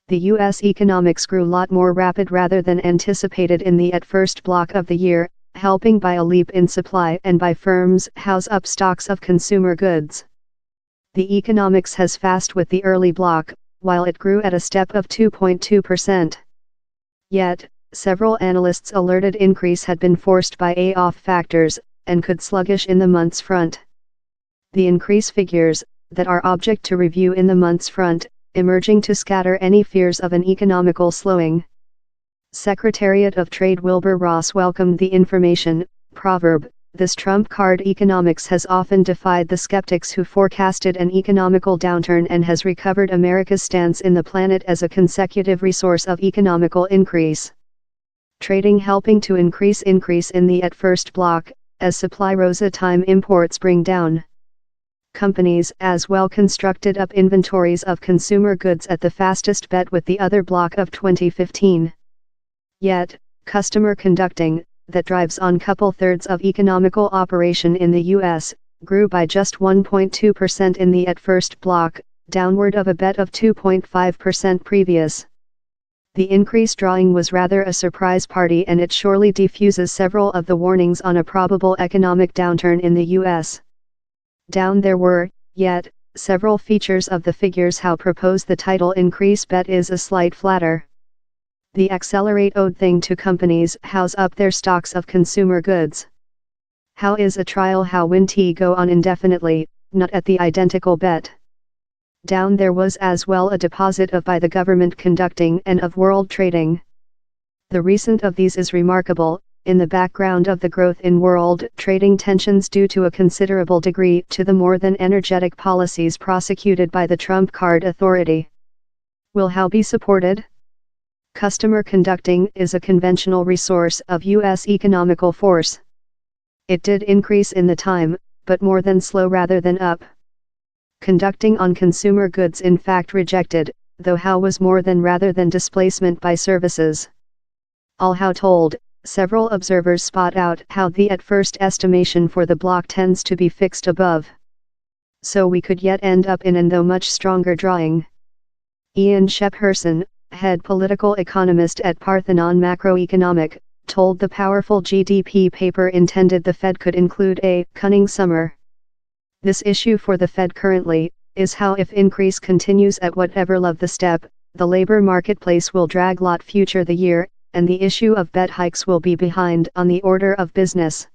The U.S. economics grew lot more rapid rather than anticipated in the at first block of the year, helping by a leap in supply and by firms house up stocks of consumer goods. The economics has fast with the early block, while it grew at a step of 2.2%. Yet, several analysts alerted increase had been forced by off factors, and could sluggish in the month's front. The increase figures, that are object to review in the month's front, emerging to scatter any fears of an economical slowing. Secretariat of Trade Wilbur Ross welcomed the information. Proverb, this trump card economics has often defied the skeptics who forecasted an economical downturn and has recovered America's stance in the planet as a consecutive resource of economical increase. Trading helping to increase in the at first block, as supply rose time imports bring down. Companies as well constructed up inventories of consumer goods at the fastest bet with the other block of 2015. Yet, customer conducting, that drives on couple thirds of economical operation in the U.S., grew by just 1.2% in the at first block, downward of a bet of 2.5% previous. The increase drawing was rather a surprise party, and it surely diffuses several of the warnings on a probable economic downturn in the U.S. Down there were, yet, several features of the figures how propose the title increase bet is a slight flatter. The accelerate owed thing to companies house up their stocks of consumer goods. How is a trial how win t go on indefinitely, not at the identical bet. Down there was as well a deposit of by the government conducting and of world trading. The recent of these is remarkable, in the background of the growth in world trading tensions due to a considerable degree to the more than energetic policies prosecuted by the Trump Card Authority. Will how be supported? Customer conducting is a conventional resource of U.S. economical force. It did increase in the time, but more than slow rather than up. Conducting on consumer goods in fact rejected, though how was more than rather than displacement by services. All how told, several observers spot out how the at first estimation for the block tends to be fixed above. So we could yet end up in an though much stronger drawing. Ian Shepherson, head political economist at Parthenon Macroeconomic, told the powerful GDP paper intended the Fed could include a cunning summer. This issue for the Fed currently is how if increase continues at whatever level the step, the labor marketplace will drag lot future the year, and the issue of bet hikes will be behind on the order of business.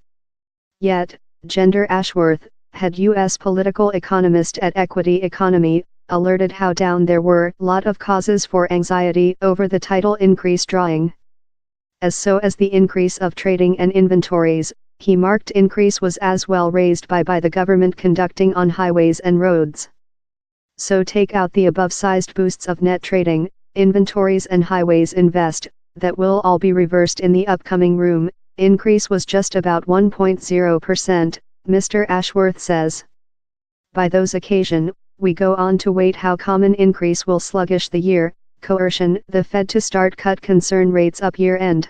Yet, Gender Ashworth, head U.S. political economist at Equity Economy, alerted how down there were lot of causes for anxiety over the title increase drawing. As the increase of trading and inventories, he marked increase was as well raised by the government conducting on highways and roads. So take out the above-sized boosts of net trading, inventories and highways invest, that will all be reversed in the upcoming room. Increase was just about 1.0%, Mr. Ashworth says. By those occasion, we go on to wait how common increase will sluggish the year, coercion the Fed to start cut concern rates up year end.